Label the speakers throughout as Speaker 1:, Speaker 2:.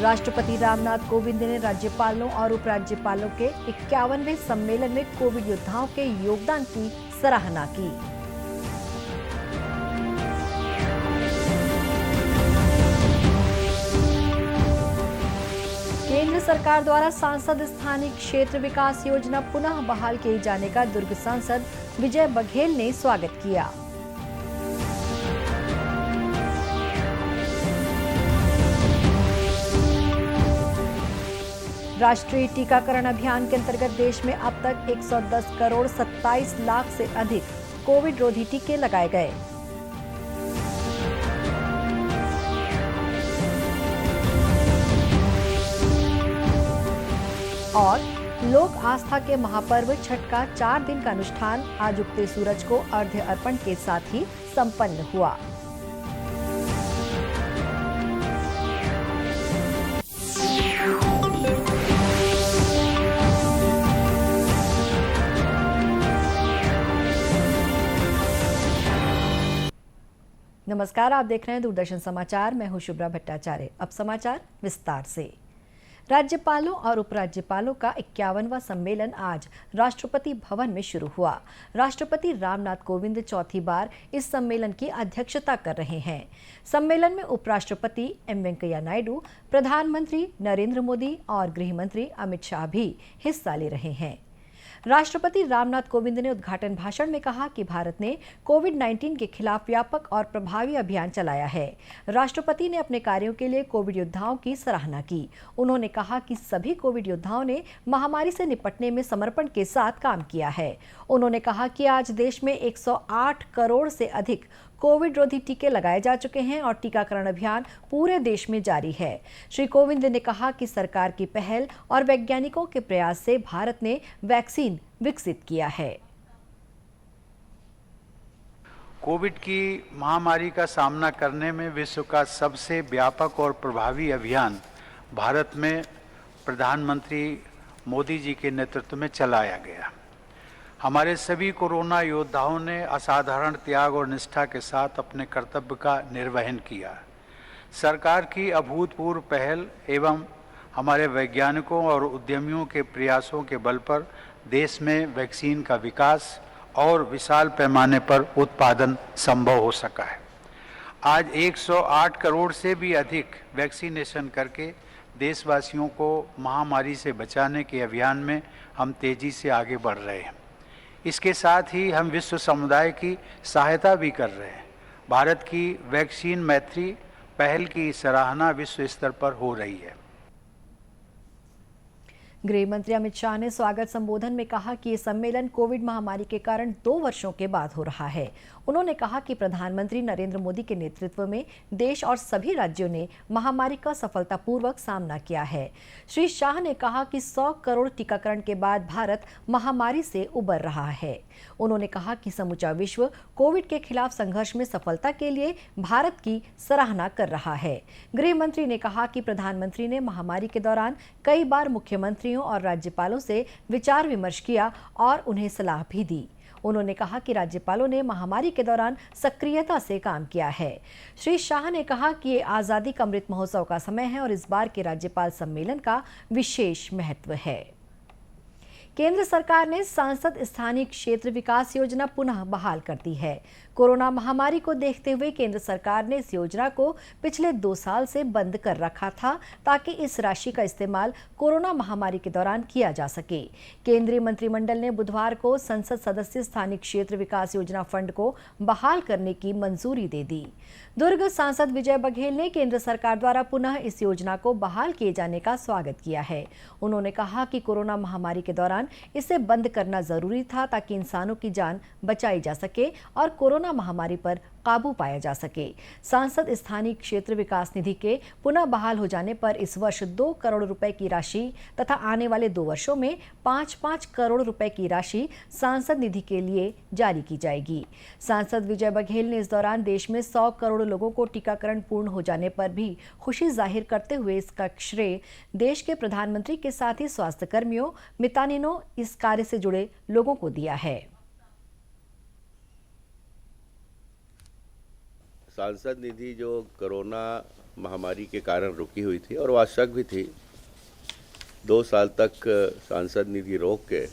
Speaker 1: राष्ट्रपति रामनाथ कोविंद ने राज्यपालों और उपराज्यपालों के 51वें सम्मेलन में कोविड योद्धाओं के योगदान की सराहना की। केंद्र सरकार द्वारा सांसद स्थानीय क्षेत्र विकास योजना पुनः बहाल किए जाने का दुर्ग सांसद विजय बघेल ने स्वागत किया। राष्ट्रीय टीकाकरण अभियान के अंतर्गत देश में अब तक 110 करोड़ 27 लाख से अधिक कोविड रोधी टीके लगाए गए। और लोक आस्था के महापर्व छठ का 4 दिन का अनुष्ठान आज उगते सूरज को अर्घ्य अर्पण के साथ ही संपन्न हुआ। नमस्कार, आप देख रहे हैं दूरदर्शन समाचार। मैं हूं शुभ्रा भट्टाचार्य। अब समाचार विस्तार से। राज्यपालों और उपराज्यपालों का 51वां सम्मेलन आज राष्ट्रपति भवन में शुरू हुआ। राष्ट्रपति रामनाथ कोविंद चौथी बार इस सम्मेलन की अध्यक्षता कर रहे हैं। सम्मेलन में उपराष्ट्रपति एम वेंकैया नायडू, प्रधानमंत्री नरेंद्र मोदी और गृह मंत्री अमित शाह भी हिस्सा ले रहे हैं। राष्ट्रपति रामनाथ कोविंद ने उद्घाटन भाषण में कहा कि भारत ने कोविड-19 के खिलाफ व्यापक और प्रभावी अभियान चलाया है। राष्ट्रपति ने अपने कार्यों के लिए कोविड योद्धाओं की सराहना की। उन्होंने कहा कि सभी कोविड योद्धाओं ने महामारी से निपटने में समर्पण के साथ काम किया है। उन्होंने कहा कि आज देश में 108 करोड़ से अधिक कोविड रोधी टीके लगाए जा चुके हैं और टीकाकरण अभियान पूरे देश में जारी है। श्री कोविंद ने कहा कि सरकार की पहल और वैज्ञानिकों के प्रयास से भारत ने वैक्सीन विकसित किया है।
Speaker 2: कोविड की महामारी का सामना करने में विश्व का सबसे व्यापक और प्रभावी अभियान भारत में प्रधानमंत्री मोदी जी के नेतृत्व में चलाया गया। हमारे सभी कोरोना योद्धाओं ने असाधारण त्याग और निष्ठा के साथ अपने कर्तव्य का निर्वहन किया। सरकार की अभूतपूर्व पहल एवं हमारे वैज्ञानिकों और उद्यमियों के प्रयासों के बल पर देश में वैक्सीन का विकास और विशाल पैमाने पर उत्पादन संभव हो सका है। आज 108 करोड़ से भी अधिक वैक्सीनेशन करके देशवासियों को महामारी से बचाने के अभियान में हम तेजी से आगे बढ़ रहे हैं। इसके साथ ही हम विश्व समुदाय की सहायता भी कर रहे हैं। भारत की वैक्सीन मैत्री पहल की सराहना विश्व स्तर पर हो रही है।
Speaker 1: गृह मंत्री अमित शाह ने स्वागत संबोधन में कहा कि ये सम्मेलन कोविड महामारी के कारण 2 वर्षों के बाद हो रहा है। उन्होंने कहा कि प्रधानमंत्री नरेंद्र मोदी के नेतृत्व में देश और सभी राज्यों ने महामारी का सफलतापूर्वक सामना किया है। श्री शाह ने कहा कि 100 करोड़ टीकाकरण के बाद भारत महामारी से उबर रहा है। उन्होंने कहा कि समूचा विश्व कोविड के खिलाफ संघर्ष में सफलता के लिए भारत की सराहना कर रहा है। गृह मंत्री ने कहा कि प्रधानमंत्री ने महामारी के दौरान कई बार मुख्यमंत्रियों और राज्यपालों से विचार विमर्श किया और उन्हें सलाह भी दी। उन्होंने कहा कि राज्यपालों ने महामारी के दौरान सक्रियता से काम किया है। श्री शाह ने कहा कि ये आज़ादी का अमृत महोत्सव का समय है और इस बार के राज्यपाल सम्मेलन का विशेष महत्व है। केंद्र सरकार ने सांसद स्थानीय क्षेत्र विकास योजना पुनः बहाल कर दी है। कोरोना महामारी को देखते हुए केंद्र सरकार ने इस योजना को पिछले 2 साल से बंद कर रखा था ताकि इस राशि का इस्तेमाल कोरोना महामारी के दौरान किया जा सके। केंद्रीय मंत्रिमंडल ने बुधवार को संसद सदस्य स्थानीय क्षेत्र विकास योजना फंड को बहाल करने की मंजूरी दे दी। दुर्ग सांसद विजय बघेल ने केंद्र सरकार द्वारा पुनः इस योजना को बहाल किए जाने का स्वागत किया है। उन्होंने कहा कि कोरोना महामारी के दौरान इसे बंद करना जरूरी था ताकि इंसानों की जान बचाई जा सके और कोरोना महामारी पर काबू पाया जा सके। सांसद स्थानीय क्षेत्र विकास निधि के पुनः बहाल हो जाने पर इस वर्ष 2 करोड़ रुपए की राशि तथा आने वाले 2 वर्षों में 5-5 करोड़ रुपए की राशि सांसद निधि के लिए जारी की जाएगी। सांसद विजय बघेल ने इस दौरान देश में 100 करोड़ लोगों को टीकाकरण पूर्ण हो जाने पर भी खुशी जाहिर करते हुए इसका श्रेय देश के प्रधानमंत्री के साथ ही स्वास्थ्य कर्मियों, मितानिनों, इस कार्य से जुड़े लोगों को दिया है।
Speaker 3: सांसद निधि जो कोरोना महामारी के कारण रुकी हुई थी और वो आवश्यक भी थी। 2 साल तक सांसद निधि रोक के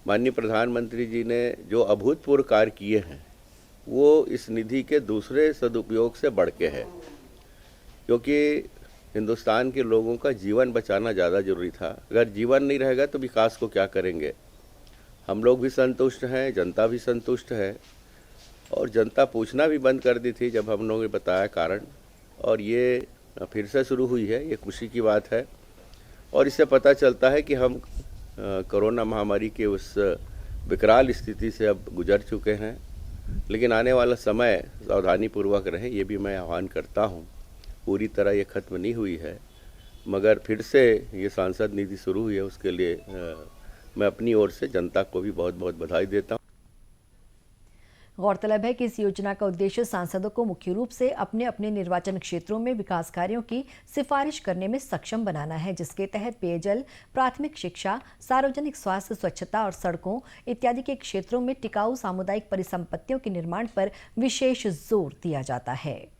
Speaker 3: माननीय प्रधानमंत्री जी ने जो अभूतपूर्व कार्य किए हैं वो इस निधि के दूसरे सदुपयोग से बढ़ के है, क्योंकि हिंदुस्तान के लोगों का जीवन बचाना ज़्यादा जरूरी था। अगर जीवन नहीं रहेगा तो विकास को क्या करेंगे। हम लोग भी संतुष्ट हैं, जनता भी संतुष्ट है और जनता पूछना भी बंद कर दी थी जब हम लोगों ने बताया कारण, और ये फिर से शुरू हुई है। ये खुशी की बात है और इससे पता चलता है कि हम कोरोना महामारी के उस विकराल स्थिति से अब गुजर चुके हैं। लेकिन आने वाला समय सावधानीपूर्वक रहे, ये भी मैं आह्वान करता हूँ। पूरी तरह ये खत्म नहीं हुई है, मगर फिर से ये सांसद निधि शुरू हुई है, उसके लिए मैं अपनी ओर से जनता को भी बहुत बहुत बधाई देता हूँ।
Speaker 1: गौरतलब है कि इस योजना का उद्देश्य सांसदों को मुख्य रूप से अपने अपने निर्वाचन क्षेत्रों में विकास कार्यों की सिफारिश करने में सक्षम बनाना है, जिसके तहत पेयजल, प्राथमिक शिक्षा, सार्वजनिक स्वास्थ्य, स्वच्छता और सड़कों इत्यादि के क्षेत्रों में टिकाऊ सामुदायिक परिसंपत्तियों के निर्माण पर विशेष जोर दिया जाता है।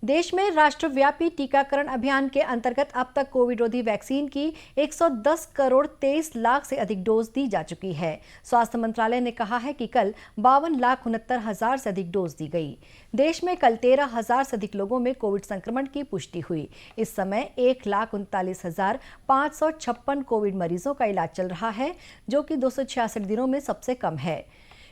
Speaker 1: देश में राष्ट्रव्यापी टीकाकरण अभियान के अंतर्गत अब तक कोविड रोधी वैक्सीन की 110 करोड़ 23 लाख से अधिक डोज दी जा चुकी है। स्वास्थ्य मंत्रालय ने कहा है कि कल 52,69,000 से अधिक डोज दी गई। देश में कल 13,000 से अधिक लोगों में कोविड संक्रमण की पुष्टि हुई। इस समय 1,39,556 कोविड मरीजों का इलाज चल रहा है, जो कि 266 दिनों में सबसे कम है।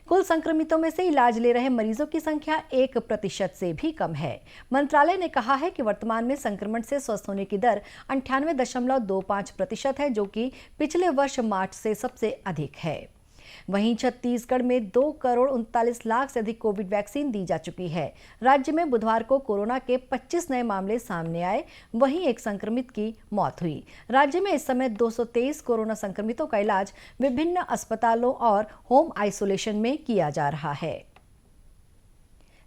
Speaker 1: कुल संक्रमितों में से इलाज ले रहे मरीजों की संख्या 1% से भी कम है। मंत्रालय ने कहा है कि वर्तमान में संक्रमण से स्वस्थ होने की दर 98.25% है, जो कि पिछले वर्ष मार्च से सबसे अधिक है। वहीं छत्तीसगढ़ में 2 करोड़ 39 लाख से अधिक कोविड वैक्सीन दी जा चुकी है। राज्य में बुधवार को कोरोना के 25 नए मामले सामने आए, वहीं एक संक्रमित की मौत हुई। राज्य में इस समय 223 कोरोना संक्रमितों का इलाज विभिन्न अस्पतालों और होम आइसोलेशन में किया जा रहा है।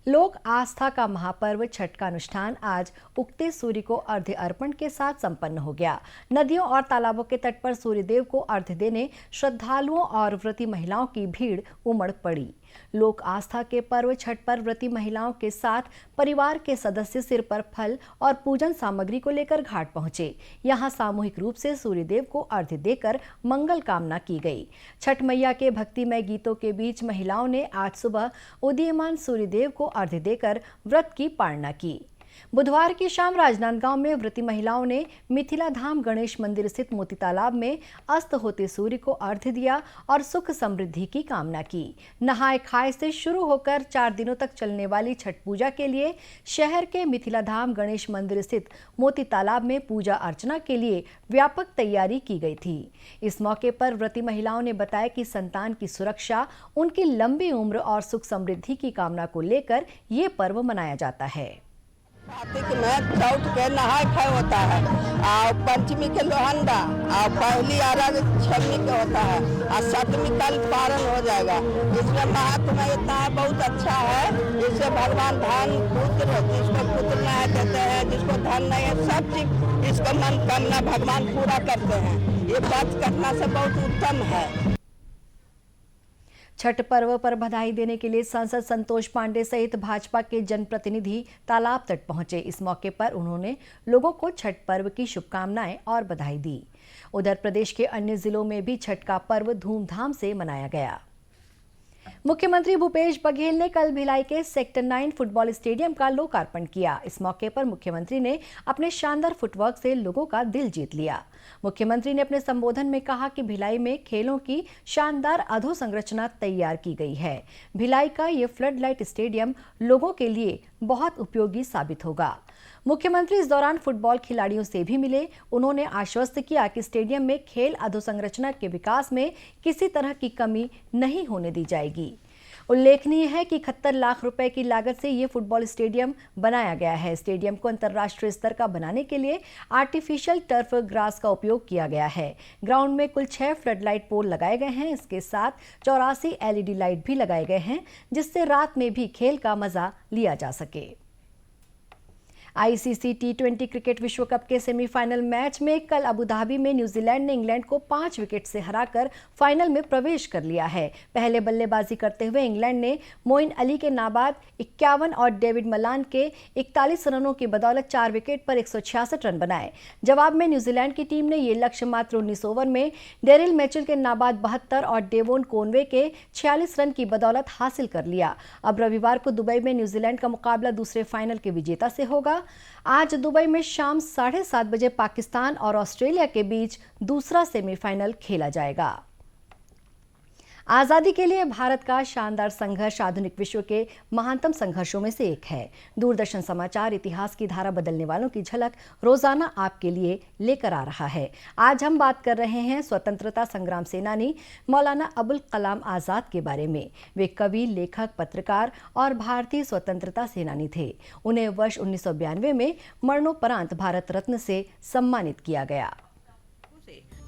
Speaker 1: लोक आस्था का महापर्व छठ का अनुष्ठान आज उगते सूर्य को अर्घ्य अर्पण के साथ संपन्न हो गया। नदियों और तालाबों के तट पर सूर्यदेव को अर्घ्य देने श्रद्धालुओं और व्रती महिलाओं की भीड़ उमड़ पड़ी। लोक आस्था के पर्व छठ पर व्रती महिलाओं के साथ परिवार के सदस्य सिर पर फल और पूजन सामग्री को लेकर घाट पहुंचे। यहां सामूहिक रूप से सूर्यदेव को अर्घ्य देकर मंगल कामना की गई। छठ मैया के भक्तिमय गीतों के बीच महिलाओं ने आज सुबह उदीयमान सूर्यदेव को अर्घ्य देकर व्रत की पालना की। बुधवार की शाम राजनांदगांव में व्रती महिलाओं ने मिथिला धाम गणेश मंदिर स्थित मोती तालाब में अस्त होते सूर्य को अर्घ्य दिया और सुख समृद्धि की कामना की। नहाय खाए से शुरू होकर 4 दिनों तक चलने वाली छठ पूजा के लिए शहर के मिथिला धाम गणेश मंदिर स्थित मोती तालाब में पूजा अर्चना के लिए व्यापक तैयारी की गई थी। इस मौके पर व्रती महिलाओं ने बताया कि संतान की सुरक्षा, उनकी लंबी उम्र और सुख समृद्धि की कामना को लेकर ये पर्व मनाया जाता है।
Speaker 4: कार्तिक में चौथ के नहाय खाए होता है और पंचमी के लोहंडा और पहली आराध छठवीं के होता है और सप्तमी कल पारण हो जाएगा। इसमें महात्मा इतना बहुत अच्छा है। इससे भगवान धन पुत्र, जिसको पुत्र नहीं देते हैं, जिसको धन नहीं है, सब चीज इसका मन कामना भगवान पूरा करते हैं। ये बात करना से बहुत उत्तम है।
Speaker 1: छठ पर्व पर बधाई देने के लिए सांसद संतोष पांडे सहित भाजपा के जनप्रतिनिधि तालाब तट पहुंचे। इस मौके पर उन्होंने लोगों को छठ पर्व की शुभकामनाएं और बधाई दी। उधर प्रदेश के अन्य जिलों में भी छठ का पर्व धूमधाम से मनाया गया। मुख्यमंत्री भूपेश बघेल ने कल भिलाई के सेक्टर 9 फुटबॉल स्टेडियम का लोकार्पण किया। इस मौके पर मुख्यमंत्री ने अपने शानदार फुटवर्क से लोगों का दिल जीत लिया। मुख्यमंत्री ने अपने संबोधन में कहा कि भिलाई में खेलों की शानदार अधोसंरचना तैयार की गई है। भिलाई का ये फ्लड लाइट स्टेडियम लोगों के लिए बहुत उपयोगी साबित होगा। मुख्यमंत्री इस दौरान फुटबॉल खिलाड़ियों से भी मिले। उन्होंने आश्वस्त किया कि स्टेडियम में खेल अधोसंरचना के विकास में किसी तरह की कमी नहीं होने दी जाएगी। उल्लेखनीय है कि 71 लाख रुपए की लागत से ये फुटबॉल स्टेडियम बनाया गया है। स्टेडियम को अंतर्राष्ट्रीय स्तर का बनाने के लिए आर्टिफिशियल टर्फ ग्रास का उपयोग किया गया है। ग्राउंड में कुल 6 फ्लड लाइट पोल लगाए गए हैं। इसके साथ 84 LED लाइट भी लगाए गए हैं, जिससे रात में भी खेल का मजा लिया जा सके। आईसीसी टी20 क्रिकेट विश्व कप के सेमीफाइनल मैच में कल अबू धाबी में न्यूजीलैंड ने इंग्लैंड को 5 विकेट से हराकर फाइनल में प्रवेश कर लिया है। पहले बल्लेबाजी करते हुए इंग्लैंड ने मोइन अली के नाबाद 51 और डेविड मलान के 41 रनों की बदौलत 4 विकेट पर 166 रन बनाए। जवाब में न्यूजीलैंड की टीम ने ये लक्ष्य मात्र 19 ओवर में डेरिल मैचेल के नाबाद 72 और डेवोन कोनवे के 46 रन की बदौलत हासिल कर लिया। अब रविवार को दुबई में न्यूजीलैंड का मुकाबला दूसरे फाइनल के विजेता से होगा। आज दुबई में शाम 7:30 बजे पाकिस्तान और ऑस्ट्रेलिया के बीच दूसरा सेमीफाइनल खेला जाएगा। आजादी के लिए भारत का शानदार संघर्ष आधुनिक विश्व के महानतम संघर्षों में से एक है। दूरदर्शन समाचार इतिहास की धारा बदलने वालों की झलक रोजाना आपके लिए लेकर आ रहा है। आज हम बात कर रहे हैं स्वतंत्रता संग्राम सेनानी मौलाना अबुल कलाम आजाद के बारे में। वे कवि, लेखक, पत्रकार और भारतीय स्वतंत्रता सेनानी थे। उन्हें वर्ष 1992 में मरणोपरांत भारत रत्न से सम्मानित किया गया।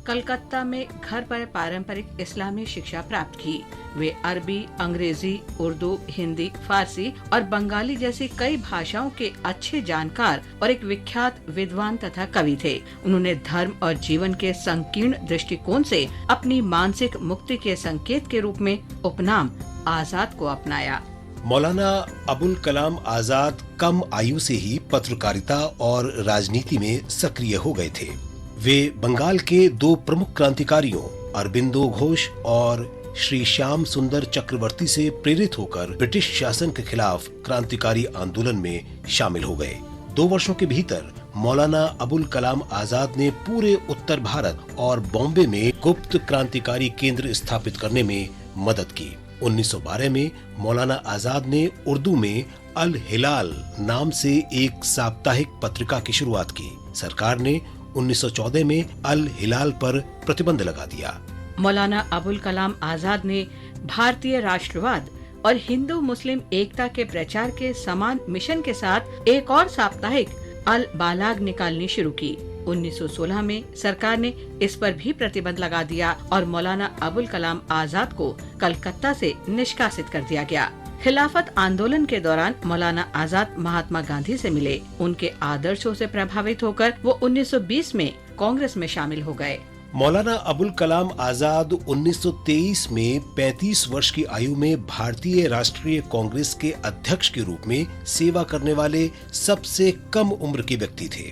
Speaker 5: कलकत्ता में घर पर पारंपरिक इस्लामी शिक्षा प्राप्त की। वे अरबी, अंग्रेजी, उर्दू, हिंदी, फारसी और बंगाली जैसी कई भाषाओं के अच्छे जानकार और एक विख्यात विद्वान तथा कवि थे। उन्होंने धर्म और जीवन के संकीर्ण दृष्टिकोण से अपनी मानसिक मुक्ति के संकेत के रूप में उपनाम आजाद को अपनाया।
Speaker 6: मौलाना अबुल कलाम आजाद कम आयु से ही पत्रकारिता और राजनीति में सक्रिय हो गए थे। वे बंगाल के 2 प्रमुख क्रांतिकारियों अरबिंदो घोष और श्री श्याम सुंदर चक्रवर्ती से प्रेरित होकर ब्रिटिश शासन के खिलाफ क्रांतिकारी आंदोलन में शामिल हो गए। 2 वर्षों के भीतर मौलाना अबुल कलाम आजाद ने पूरे उत्तर भारत और बॉम्बे में गुप्त क्रांतिकारी केंद्र स्थापित करने में मदद की। 1912 में मौलाना आजाद ने उर्दू में अल हिलाल नाम से एक साप्ताहिक पत्रिका की शुरुआत की। सरकार ने 1914 में अल हिलाल पर प्रतिबंध लगा दिया।
Speaker 5: मौलाना अबुल कलाम आजाद ने भारतीय राष्ट्रवाद और हिंदू मुस्लिम एकता के प्रचार के समान मिशन के साथ एक और साप्ताहिक अल बालाग निकालनी शुरू की। 1916 में सरकार ने इस पर भी प्रतिबंध लगा दिया और मौलाना अबुल कलाम आजाद को कलकत्ता से निष्कासित कर दिया गया। खिलाफत आंदोलन के दौरान मौलाना आजाद महात्मा गांधी से मिले। उनके आदर्शों से प्रभावित होकर वो 1920 में कांग्रेस में शामिल हो गए।
Speaker 6: मौलाना अबुल कलाम आजाद 1923 में 35 वर्ष की आयु में भारतीय राष्ट्रीय कांग्रेस के अध्यक्ष के रूप में सेवा करने वाले सबसे कम उम्र के व्यक्ति थे।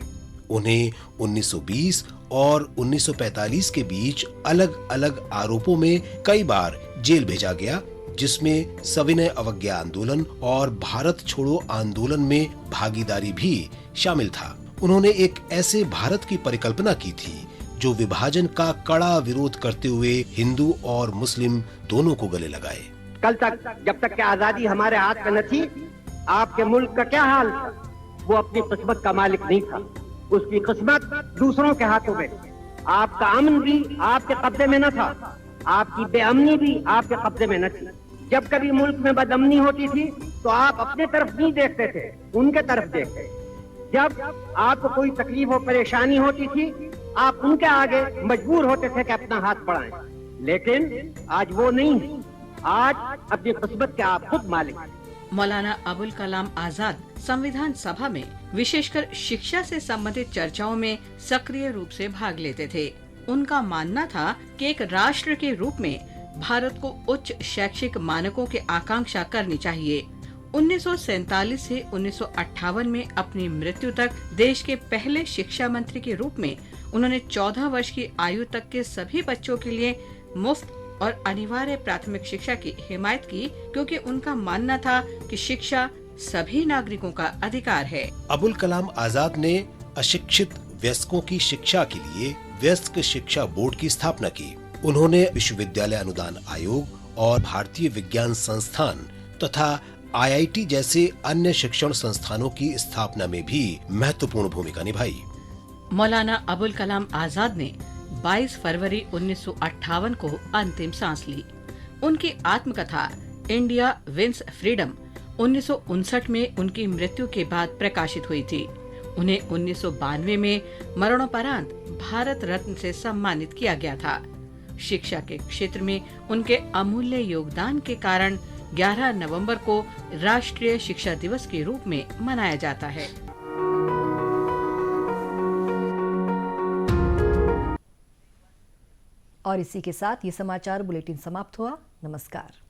Speaker 6: उन्हें 1920 और 1945 के बीच अलग अलग आरोपों में कई बार जेल भेजा गया, जिसमें सविनय अवज्ञा आंदोलन और भारत छोड़ो आंदोलन में भागीदारी भी शामिल था। उन्होंने एक ऐसे भारत की परिकल्पना की थी जो विभाजन का कड़ा विरोध करते हुए हिंदू और मुस्लिम दोनों को गले लगाए।
Speaker 7: कल तक जब तक कि आजादी हमारे हाथ में न थी, आपके मुल्क का क्या हाल था? वो अपनी किस्मत का मालिक नहीं था, उसकी किस्मत दूसरों के हाथों में। आपका अमन भी आपके कब्जे में न था, आपकी बेअमनी भी आपके कब्जे में न थी। जब कभी मुल्क में बदअमनी होती थी तो आप अपने तरफ नहीं देखते थे, उनके तरफ देखते। जब आपको कोई तकलीफ और परेशानी होती थी, आप उनके आगे मजबूर होते थे कि अपना हाथ बढ़ाएं। लेकिन आज वो नहीं है, आज अपनी किस्मत के आप खुद मालिक हैं।
Speaker 5: मौलाना अबुल कलाम आजाद संविधान सभा में विशेषकर शिक्षा से संबंधित चर्चाओं में सक्रिय रूप से भाग लेते थे। उनका मानना था कि एक राष्ट्र के रूप में भारत को उच्च शैक्षिक मानकों की आकांक्षा करनी चाहिए। 1947 से 1958 में अपनी मृत्यु तक देश के पहले शिक्षा मंत्री के रूप में उन्होंने 14 वर्ष की आयु तक के सभी बच्चों के लिए मुफ्त और अनिवार्य प्राथमिक शिक्षा की हिमायत की, क्योंकि उनका मानना था कि शिक्षा सभी नागरिकों का अधिकार है।
Speaker 6: अबुल कलाम आजाद ने अशिक्षित वयस्कों की शिक्षा के लिए वयस्क शिक्षा बोर्ड की स्थापना की। उन्होंने विश्वविद्यालय अनुदान आयोग और भारतीय विज्ञान संस्थान तथा IIT जैसे अन्य शिक्षण संस्थानों की स्थापना में भी महत्वपूर्ण भूमिका निभाई।
Speaker 5: मौलाना अबुल कलाम आजाद ने 22 फरवरी 1958 को अंतिम सांस ली। उनकी आत्मकथा इंडिया विंस फ्रीडम 1959 में उनकी मृत्यु के बाद प्रकाशित हुई थी। उन्हें 1992 में मरणोपरांत भारत रत्न से सम्मानित किया गया था। शिक्षा के क्षेत्र में उनके अमूल्य योगदान के कारण 11 नवंबर को राष्ट्रीय शिक्षा दिवस के रूप में मनाया जाता है।
Speaker 1: और इसी के साथ ये समाचार बुलेटिन समाप्त हुआ। नमस्कार।